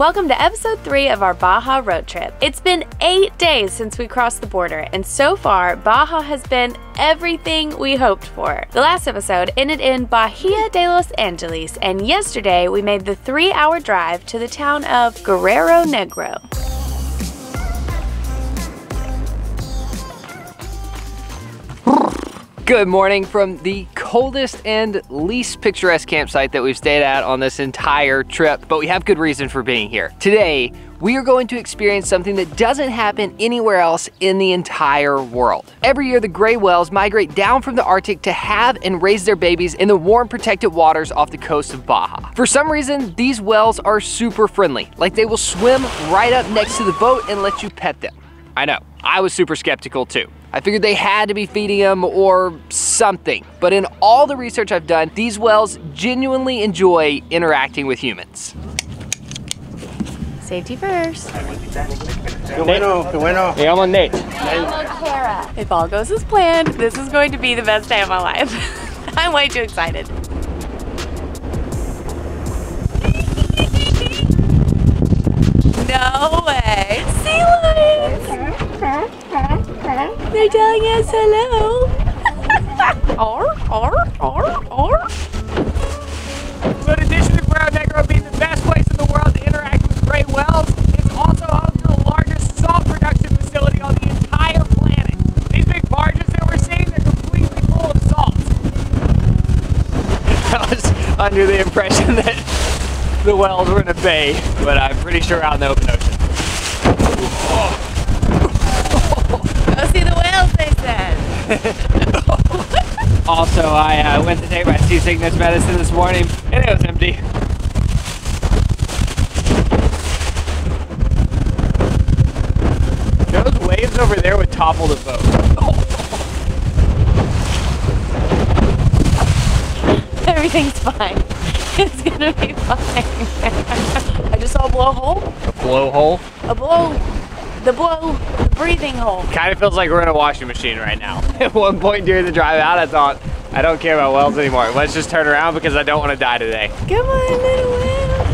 Welcome to episode 3 of our Baja road trip. It's been 8 days since we crossed the border, and so far, Baja has been everything we hoped for. The last episode ended in Bahia de los Angeles, and yesterday we made the 3-hour drive to the town of Guerrero Negro. Good morning from the coldest and least picturesque campsite that we've stayed at on this entire trip, but we have good reason for being here. Today, we are going to experience something that doesn't happen anywhere else in the entire world. Every year, the gray whales migrate down from the Arctic to have and raise their babies in the warm, protected waters off the coast of Baja. For some reason, these whales are super friendly, like they will swim right up next to the boat and let you pet them. I know, I was super skeptical too. I figured they had to be feeding them or something. But in all the research I've done, these whales genuinely enjoy interacting with humans. Safety first. Qué bueno. Hey, I'm on Nate. If all goes as planned, this is going to be the best day of my life. I'm way too excited. No way. Sea lions. They're telling us hello. So in addition to Guerrero Negro being the best place in the world to interact with gray whales, it's also home to the largest salt production facility on the entire planet. These big barges that we're seeing, they're completely full of salt. I was under the impression that the whales were in a bay, but I'm pretty sure out in the open ocean. Go see the whales, they said. Also, I went to take my seasickness medicine this morning, and it was empty. Those waves over there would topple the boat. Everything's fine. It's gonna be fine. I just saw a blowhole. A blowhole? The breathing hole. Kind of feels like we're in a washing machine right now. At one point during the drive out, I thought, I don't care about whales anymore. Let's just turn around because I don't want to die today. Come on, little whale.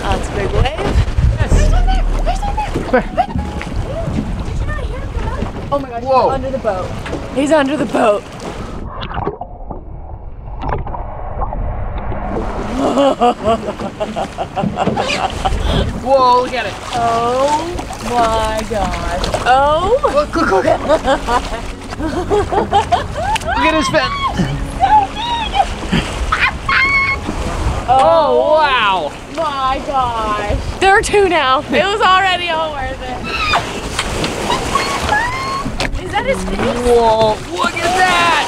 Oh, it's a big wave. Yes. There's one there. There's one there. Where? Did you not hear him come out? Oh my gosh, Whoa. he's under the boat. He's under the boat. Whoa, look at it. Oh my gosh. Oh. Look at Look at his fin. Oh, wow. My gosh. There are 2 now. It was already all worth it. Is that his face? Whoa, look at that.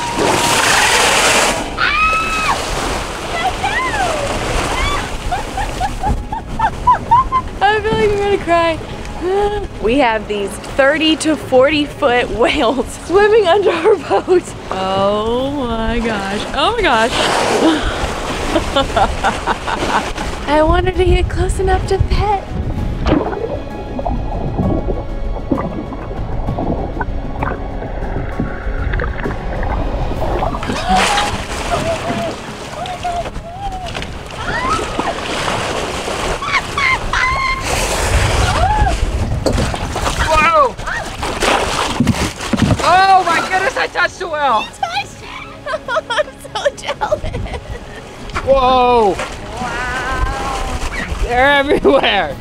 I feel like I'm gonna cry. We have these 30 to 40 foot whales swimming under our boat. Oh my gosh. Oh my gosh. I wanted to get close enough to pet. Oh my goodness, I touched the whale! I'm so jealous. Whoa! Wow. They're everywhere!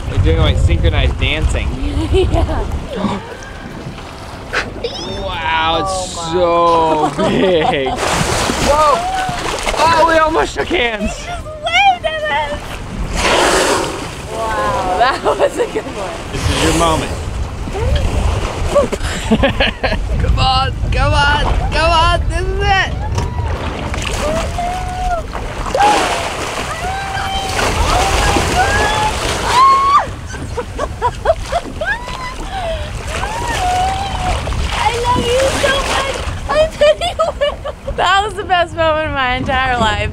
They're doing like synchronized dancing. Yeah. Wow, it's so big. Whoa! Oh, we almost shook hands. He just waved at us. Wow, that was a good one. This is your moment. Come on, come on, come on, this is it. That was the best moment of my entire life.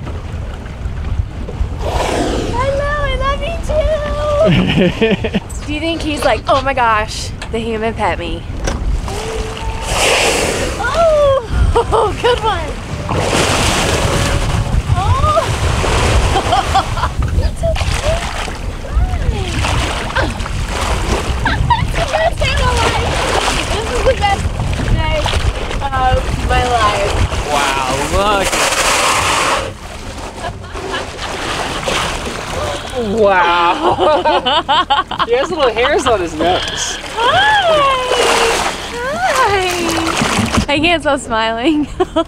Do you think he's like, oh my gosh, the human pet me? Oh, good one. Oh. It's okay. It's the best day of my life. This is the best day of my life. Wow, look. Wow. He has little hairs on his nose. Hi. I can't stop smiling. Look at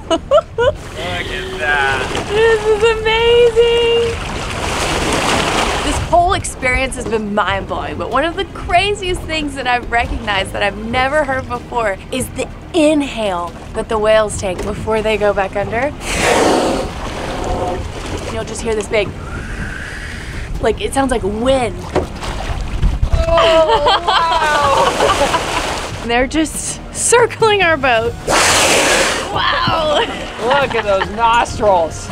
that. This is amazing. This whole experience has been mind-blowing, but one of the craziest things that I've recognized that I've never heard before is the inhale that the whales take before they go back under. You'll just hear this big, like it sounds like wind. Oh, wow. And they're just circling our boat. Wow. Look at those nostrils.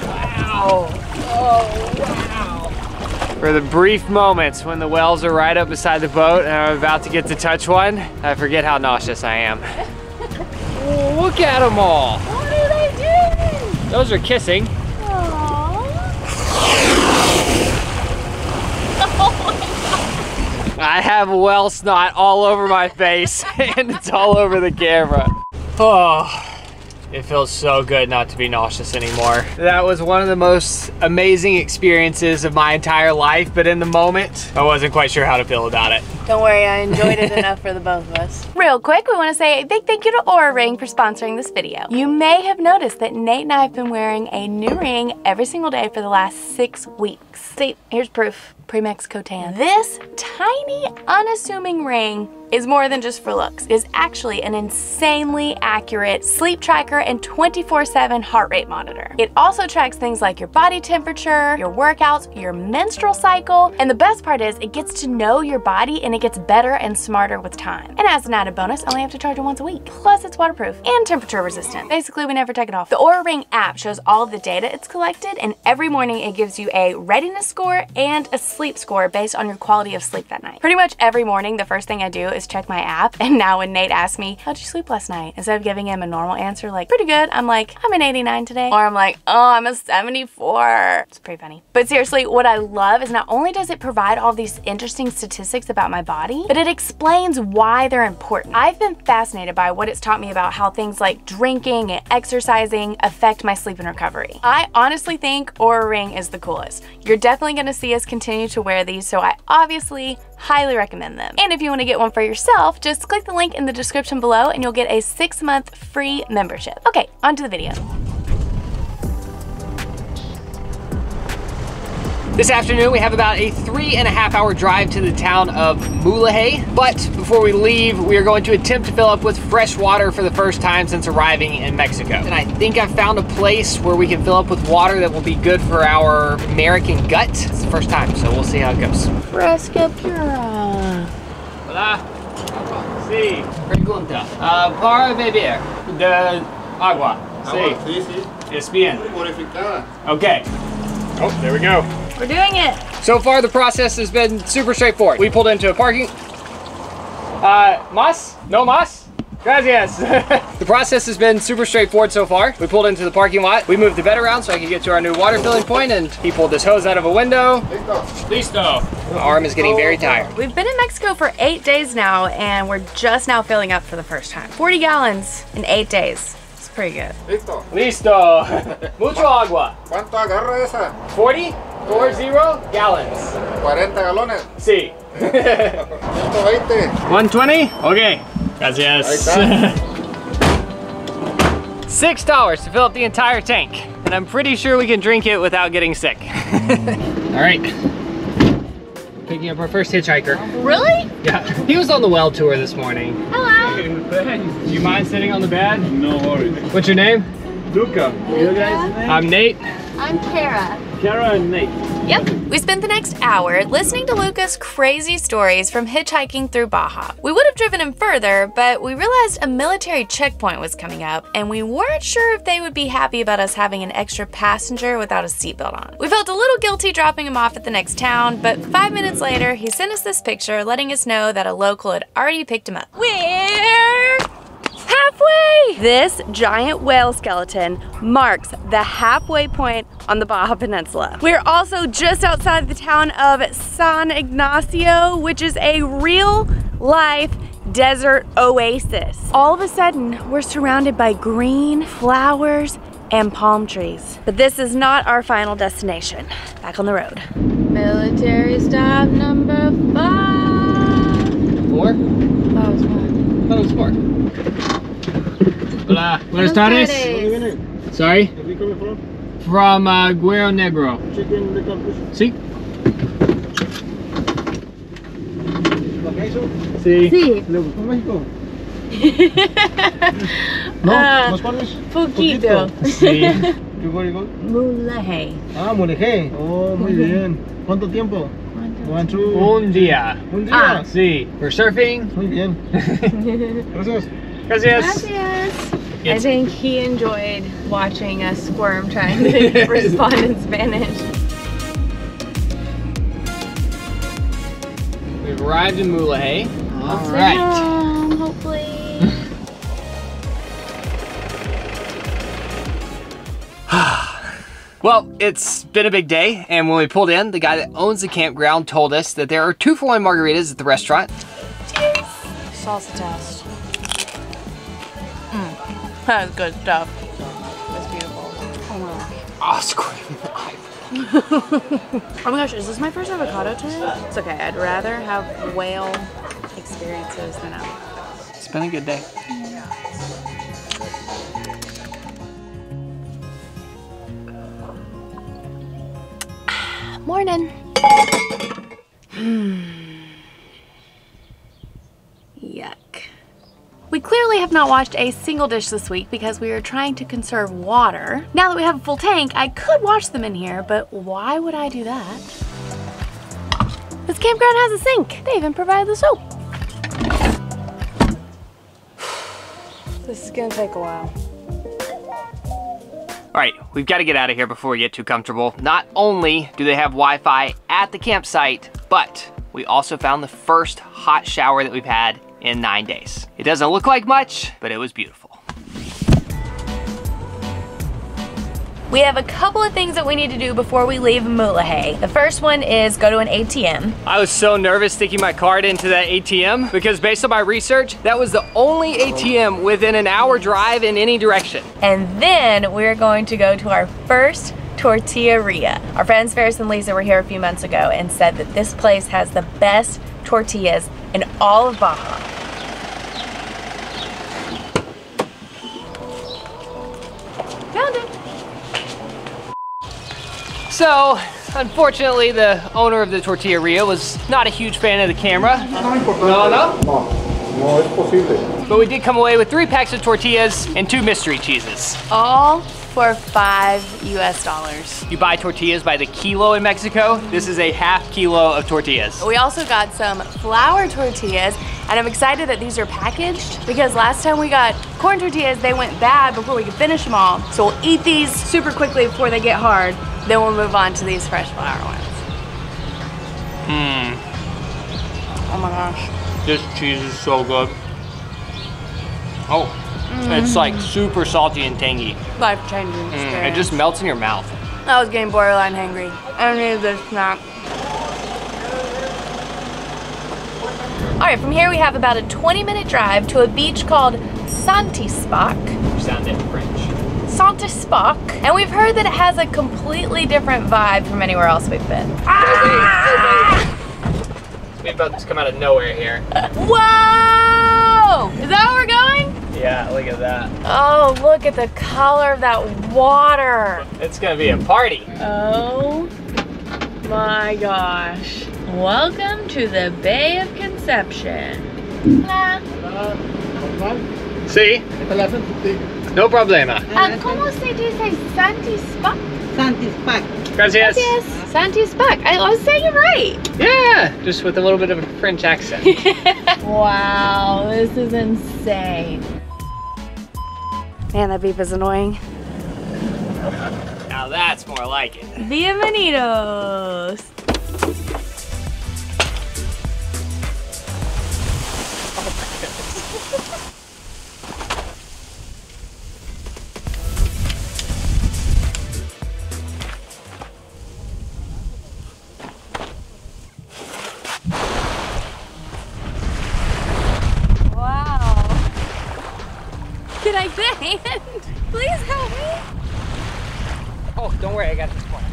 Wow. Oh, wow. For the brief moments when the whales are right up beside the boat and I'm about to get to touch one, I forget how nauseous I am. Look at them all. What are they doing? Those are kissing. I have whale snot all over my face and it's all over the camera. Oh, it feels so good not to be nauseous anymore. That was one of the most amazing experiences of my entire life, but in the moment, I wasn't quite sure how to feel about it. Don't worry, I enjoyed it enough for the both of us. Real quick, we want to say a big thank you to Oura Ring for sponsoring this video. You may have noticed that Nate and I have been wearing a new ring every single day for the last 6 weeks. See, here's proof. Pre-Mexico tan. This tiny, unassuming ring is more than just for looks. It is actually an insanely accurate sleep tracker and 24/7 heart rate monitor. It also tracks things like your body temperature, your workouts, your menstrual cycle, and the best part is it gets to know your body and it gets better and smarter with time. And as an added bonus, I only have to charge it once a week. Plus it's waterproof and temperature resistant. Basically, we never take it off. The Oura Ring app shows all of the data it's collected, and every morning it gives you a readiness score and a sleep score based on your quality of sleep that night. Pretty much every morning, the first thing I do is check my app, and now when Nate asks me, how'd you sleep last night? Instead of giving him a normal answer like, pretty good, I'm like, I'm an 89 today. Or I'm like, oh, I'm a 74. It's pretty funny. But seriously, what I love is not only does it provide all these interesting statistics about my body, but it explains why they're important. I've been fascinated by what it's taught me about how things like drinking and exercising affect my sleep and recovery. I honestly think Oura Ring is the coolest. You're definitely gonna see us continue to wear these, so I obviously highly recommend them. And if you want to get one for yourself, just click the link in the description below and you'll get a 6-month free membership. Okay, on to the video. This afternoon, we have about a 3.5-hour drive to the town of Mulahay. But before we leave, we are going to attempt to fill up with fresh water for the first time since arriving in Mexico. And I think I've found a place where we can fill up with water that will be good for our American gut. It's the first time, so we'll see how it goes. Fresca Pura. Hola. Sí. Pregunta. Para beber de agua. Sí. Sí, sí. Es bien. Purificada. Okay. Oh, there we go. We're doing it. So far, the process has been super straightforward. We pulled into a parking... Mas? No mas? Gracias. The process has been super straightforward so far. We pulled into the parking lot. We moved the bed around so I could get to our new water filling point, and he pulled this hose out of a window. Listo. My arm is getting very tired. We've been in Mexico for 8 days now, and we're just now filling up for the first time. 40 gallons in 8 days. It's pretty good. Listo. Listo. Mucho agua. ¿Cuánto agarra esa? 40 gallons. 40 galones. Sí. 120. 120? Okay. Gracias. Ahí está. $6 to fill up the entire tank. And I'm pretty sure we can drink it without getting sick. All right. Picking up our first hitchhiker. Really? Yeah. He was on the well tour this morning. Hello. Do you mind sitting on the bed? No worries. What's your name? Luca. I'm Nate. I'm Kara. Kara and Nate. Yep. We spent the next hour listening to Luca's crazy stories from hitchhiking through Baja. We would have driven him further, but we realized a military checkpoint was coming up, and we weren't sure if they would be happy about us having an extra passenger without a seatbelt on. We felt a little guilty dropping him off at the next town, but 5 minutes later, he sent us this picture letting us know that a local had already picked him up. We're halfway! This giant whale skeleton marks the halfway point on the Baja Peninsula. We're also just outside the town of San Ignacio, which is a real-life desert oasis. All of a sudden, we're surrounded by green flowers and palm trees. But this is not our final destination. Back on the road. Military stop number 5. 4? That was 1. That was 4. Hola. Buenas tardes. Sorry? Where you coming from? From Guero Negro. Chicken de campus. Sí? ¿Queso? Sí. Sí. ¿Le gustó México? ¿No? ¿No Spanish? Poquito. Sí. ¿Qué fue igual? Mulaje. Ah, Mulegé. Oh, muy bien. ¿Cuánto tiempo? 1, 2. Un día. Un día. Sí. We're surfing. Muy bien. Gracias. Gracias. I think he enjoyed watching us squirm trying to respond in Spanish. We've arrived in Mulahay. All Right. Hopefully. Well, it's been a big day, and when we pulled in, the guy that owns the campground told us that there are 2-for-1 margaritas at the restaurant. Cheers. Salsa test. That's good stuff. That's beautiful. Oh my gosh. Oh, scream. Oh my gosh, is this my first avocado today? It's okay, I'd rather have whale experiences than avocado. It's been a good day. Morning. Yuck. We clearly have not washed a single dish this week because we are trying to conserve water. Now that we have a full tank, I could wash them in here, but why would I do that? This campground has a sink. They even provide the soap. This is gonna take a while. All right, we've got to get out of here before we get too comfortable. Not only do they have Wi-Fi at the campsite, but we also found the first hot shower that we've had in 9 days. It doesn't look like much, but it was beautiful. We have a couple of things that we need to do before we leave Mulahay. The first one is go to an ATM. I was so nervous sticking my card into that ATM because based on my research, that was the only ATM within an hour drive in any direction. And then we're going to go to our first tortilleria. Our friends Ferris and Lisa were here a few months ago and said that this place has the best tortillas in all of Baja. Found it. So, unfortunately, the owner of the tortilleria was not a huge fan of the camera. No es posible. But we did come away with 3 packs of tortillas and 2 mystery cheeses. All for $5 US. You buy tortillas by the kilo in Mexico. This is a half kilo of tortillas. We also got some flour tortillas, and I'm excited that these are packaged because last time we got corn tortillas, they went bad before we could finish them all. So we'll eat these super quickly before they get hard. Then we'll move on to these fresh flour ones. Oh my gosh. This cheese is so good. Oh, it's like super salty and tangy. Life-changing experience. It just melts in your mouth. I was getting borderline hangry. I needed this snack. All right, from here we have about a 20-minute drive to a beach called Santispak. You sounded French. Santispak, and we've heard that it has a completely different vibe from anywhere else we've been. We're about to come out of nowhere here. Whoa! Is that where we're going? Yeah, look at that. Oh, look at the color of that water. It's gonna be a party. Oh my gosh. Welcome to the Bay of Conception. See? No problema. ¿Cómo se dice Santispak? Santispak. Gracias. Yes, Santispak. I was saying it right. Yeah, just with a little bit of a French accent. Wow, this is insane. Man, that beep is annoying. Now that's more like it. Bienvenidos. Can I bend? Please help me. Oh, don't worry, I got this one.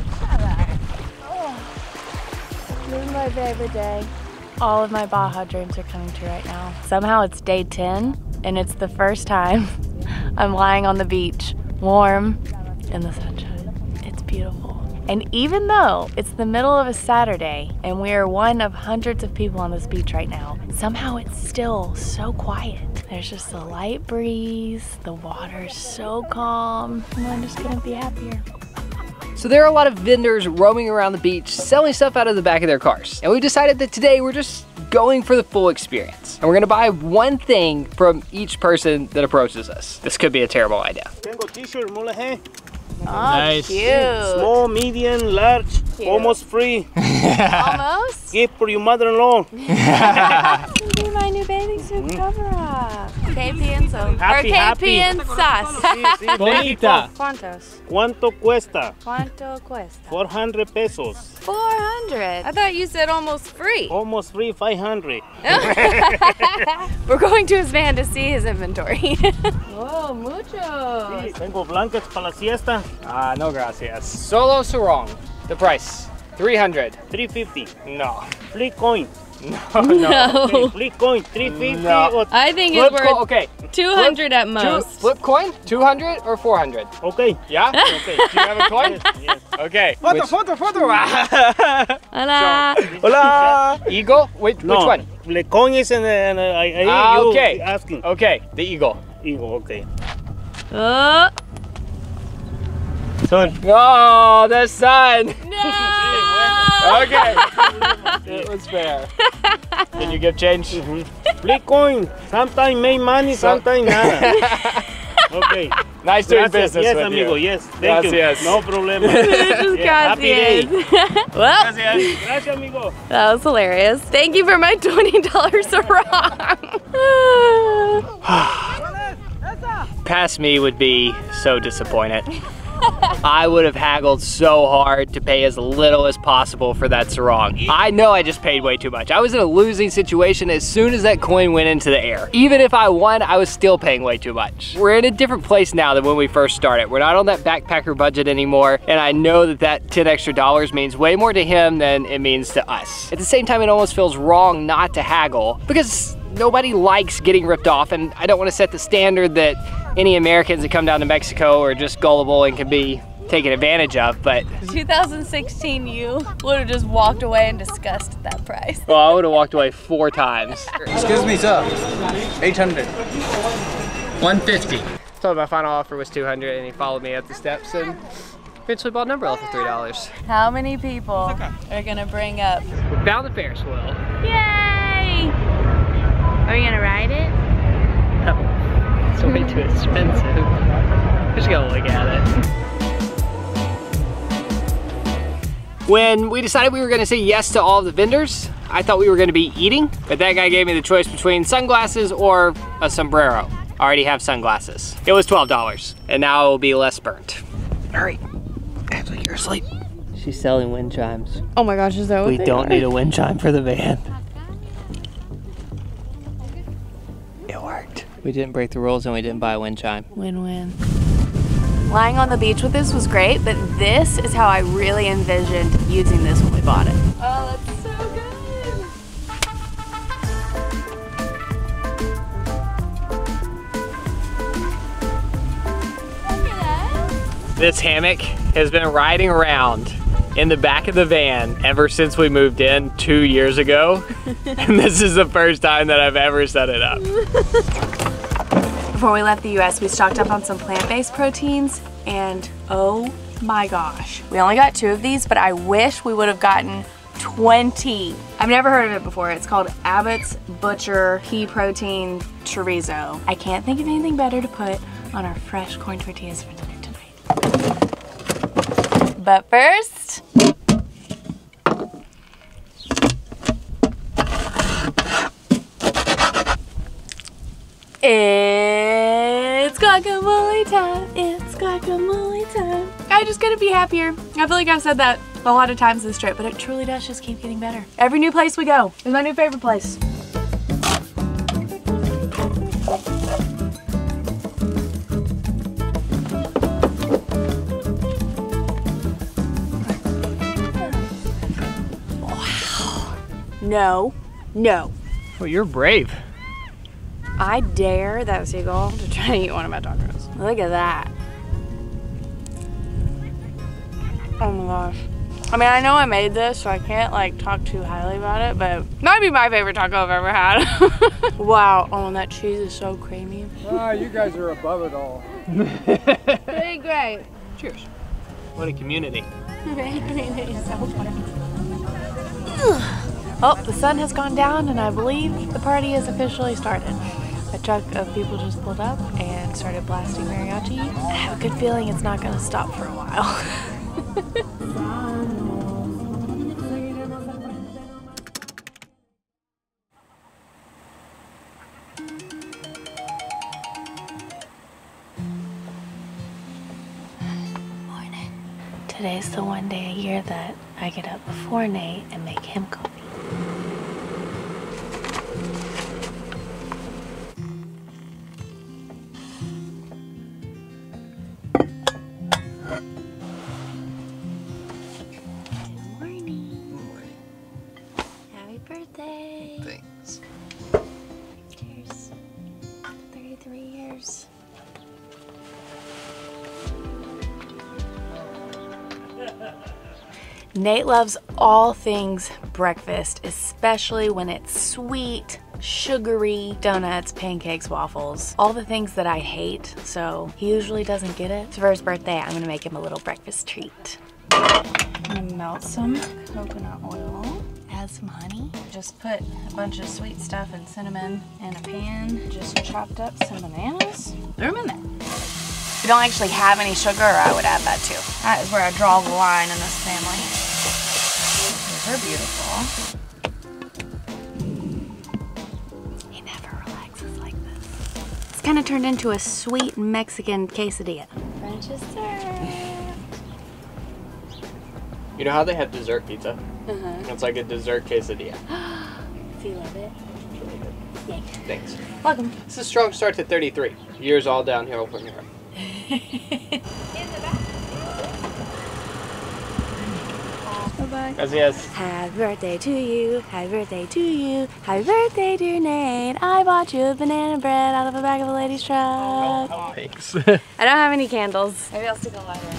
Oh, this is my favorite day. All of my Baja dreams are coming true right now. Somehow it's day 10 and it's the first time I'm lying on the beach, warm, in the sunshine. It's beautiful. And even though it's the middle of a Saturday and we are one of hundreds of people on this beach right now, somehow it's still so quiet. There's just a light breeze, the water's so calm, and I'm just gonna be happier. So there are a lot of vendors roaming around the beach selling stuff out of the back of their cars. And we decided that today we're just going for the full experience. And we're gonna buy one thing from each person that approaches us. This could be a terrible idea. Tengo t-shirt, mulahe. Oh, Nice. cute. Small, medium, large, Cute. almost free. Almost? Gift for your mother-in-law. This is my new bathing suit cover-up. Que pienso? Happy, or happy. que piensas? Sí, sí, Bonita. ¿Cuántos? ¿Cuánto cuesta? ¿Cuánto cuesta? 400 pesos. 400. I thought you said almost free. Almost free, 500. We're going to his van to see his inventory. Oh, muchos. Tengo blankets para la siesta. Ah, no gracias. Solo sarong. The price, 300. 350. No. Flip coin. No, no. No. Okay, flip coin, 350 No. or... I think Flip it's coin, worth okay. 200 at most. Flip coin, 200 or 400? Okay. Yeah? Okay. Do you have a coin? Yes, yes. Okay. Photo, Which- photo, photo. Hola. Hola. Eagle? Which one? The coin is in the... Ah, you okay. asking. Okay, the eagle. Eagle, okay. Oh, Son. Oh, the sun. no. Okay. It was fair. Did you give change? Flip coin. Sometimes make money, sometimes nada. Okay. Nice doing Gracias. business Yes, with amigo. you. Yes. Thank Gracias. you. No problem. Muchas Happy day. gracias. Well, Gracias. Gracias, amigo. that was hilarious. Thank you for my $20 sarong. Past me would be so disappointed. I would have haggled so hard to pay as little as possible for that sarong. I know I just paid way too much. I was in a losing situation as soon as that coin went into the air. Even if I won, I was still paying way too much. We're in a different place now than when we first started. We're not on that backpacker budget anymore, and I know that that $10 extra means way more to him than it means to us. At the same time, it almost feels wrong not to haggle because nobody likes getting ripped off, and I don't want to set the standard that any Americans that come down to Mexico are just gullible and can be taken advantage of, but 2016 you would have just walked away in disgust at that price. well, I would have walked away 4 times. Excuse me, sir. 800. 150. So my final offer was 200, and he followed me up the steps and eventually bought an umbrella for $3. How many people are gonna bring up? We found the Ferris wheel. Yay! Are you gonna ride it? No, it's way too expensive. Just go look at it. When we decided we were gonna say yes to all of the vendors, I thought we were gonna be eating, but that guy gave me the choice between sunglasses or a sombrero. I already have sunglasses. It was $12, and now it will be less burnt. Hurry, Ashley, you're asleep. She's selling wind chimes. Oh my gosh, is that what We don't need a wind chime for the van. It worked. We didn't break the rules and we didn't buy a wind chime. Win-win. Lying on the beach with this was great, but this is how I really envisioned using this when we bought it. Oh, that's so good. Look at that. This hammock has been riding around in the back of the van ever since we moved in 2 years ago. And this is the first time that I've ever set it up. Before we left the US, we stocked up on some plant-based proteins, and oh my gosh. We only got 2 of these, but I wish we would have gotten 20. I've never heard of it before. It's called Abbott's Butcher Pea Protein Chorizo. I can't think of anything better to put on our fresh corn tortillas for dinner tonight. But first, it's guacamole time. It's guacamole time. I just couldn't be happier. I feel like I've said that a lot of times this trip, but it truly does just keep getting better. Every new place we go is my new favorite place. Wow. No, no. Well, you're brave. I dare that seagull to try to eat one of my tacos. Look at that. Oh my gosh. I mean, I know I made this, so I can't like talk too highly about it, but it might be my favorite taco I've ever had. Wow, oh, and that cheese is so creamy. Ah, you guys are above it all. Pretty great. Cheers. What a community. Oh, the sun has gone down, and I believe the party has officially started. A truck of people just pulled up and started blasting mariachi. I have a good feeling it's not gonna stop for a while. Morning. Today's the one day a year that I get up before Nate and make him coffee. Birthday. Thanks. Cheers. 33 years. Nate loves all things breakfast, especially when it's sweet, sugary, donuts, pancakes, waffles, all the things that I hate, so he usually doesn't get it. So for his birthday, I'm gonna make him a little breakfast treat. I'm gonna melt some coconut oil. Add some honey. Just put a bunch of sweet stuff and cinnamon in a pan. Just chopped up some bananas. Throw them in there. If you don't actually have any sugar, I would add that too. That is where I draw the line in this family. These are beautiful. He never relaxes like this. It's kind of turned into a sweet Mexican quesadilla. French is served. You know how they have dessert pizza? It's like a dessert quesadilla. Do you love it? It's really good. Yay. Thanks. Welcome. It's a strong start to 33. Years all downhill from here. Bye-bye. Gracias. Happy birthday to you, happy birthday to you, happy birthday dear Nate. I bought you a banana bread out of the back of a lady's truck. Thanks. I don't have any candles. Maybe I'll stick a lighter.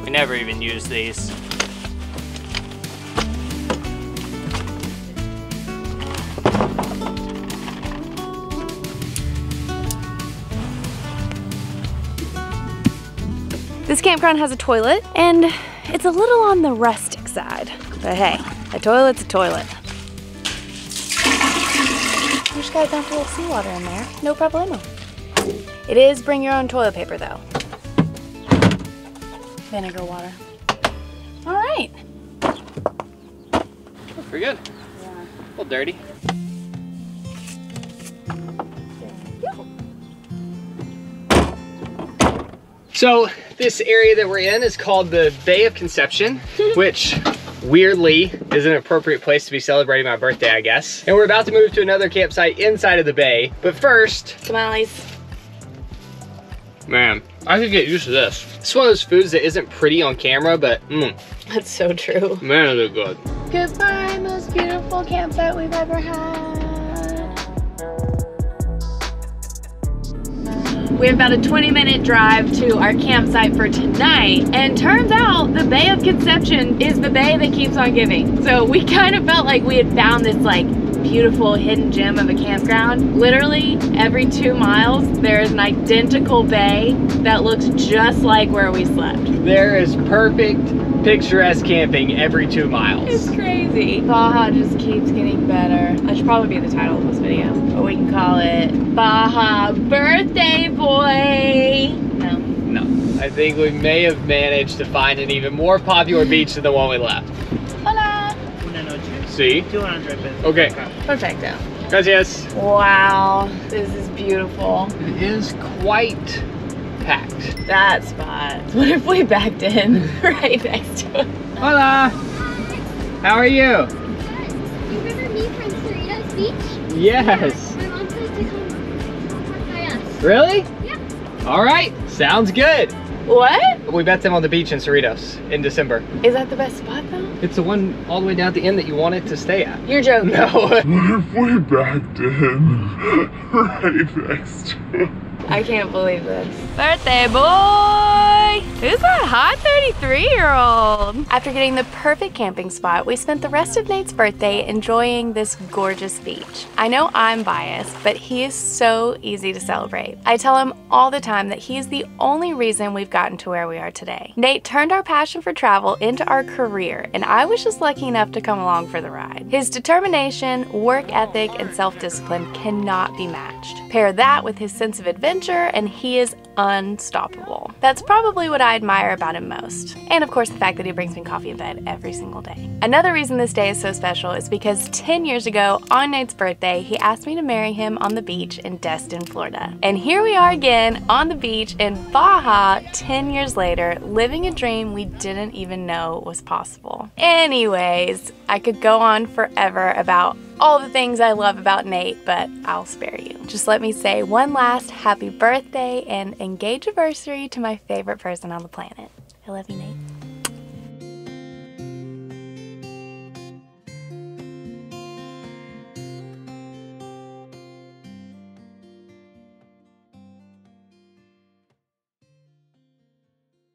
We never even use these. This campground has a toilet, and it's a little on the rustic side. But hey, a toilet's a toilet. You just gotta dump a little seawater in there. No problemo. It is bring your own toilet paper though. Vinegar water. All right. Pretty good. Yeah. A little dirty. So this area that we're in is called the Bay of Conception, which weirdly is an appropriate place to be celebrating my birthday, I guess. And we're about to move to another campsite inside of the bay. But first, Tamales. man, I could get used to this. It's one of those foods that isn't pretty on camera, but That's so true. man, is it good. Goodbye, most beautiful campsite we've ever had. We have about a 20-minute drive to our campsite for tonight, and turns out the Bay of Conception is the bay that keeps on giving. So we kind of felt like we had found this like beautiful hidden gem of a campground. Literally every 2 miles there is an identical bay that looks just like where we slept. There is perfect picturesque camping every 2 miles. It's crazy. Baja just keeps getting better. That should probably be the title of this video, or we can call it Baja Birthday Boy. No, I think we may have managed to find an even more popular beach than the one we left. Hola. Una noche. See? 200 pesos. Okay. Perfecto. Gracias. Wow, this is beautiful. It is quite packed. That spot. What if we backed in right next to it? Hola. How are you? You remember me from Cerritos Beach? Yes. My mom says to come by us. Really? Yeah. All right. Sounds good. What? We met them on the beach in Cerritos in December. Is that the best spot though? It's the one all the way down at the end that you wanted to stay at. You're joking. No. What if we backed in right next to him? I can't believe this. Birthday boy! Who's that hot 33-year-old? After getting the perfect camping spot, we spent the rest of Nate's birthday enjoying this gorgeous beach. I know I'm biased, but he is so easy to celebrate. I tell him all the time that he is the only reason we've gotten to where we are today. Nate turned our passion for travel into our career, and I was just lucky enough to come along for the ride. His determination, work ethic, and self-discipline cannot be matched. Pair that with his sense of adventure, and he is unstoppable. That's probably what I admire about him most. And of course, the fact that he brings me coffee in bed every single day. Another reason this day is so special is because 10 years ago, on Nate's birthday, he asked me to marry him on the beach in Destin, Florida. And here we are again on the beach in Baja 10 years later, living a dream we didn't even know was possible. Anyways, I could go on forever about all the things I love about Nate, but I'll spare you. Just let me say one last happy birthday and engage-iversary to my favorite person on the planet. I love you, Nate.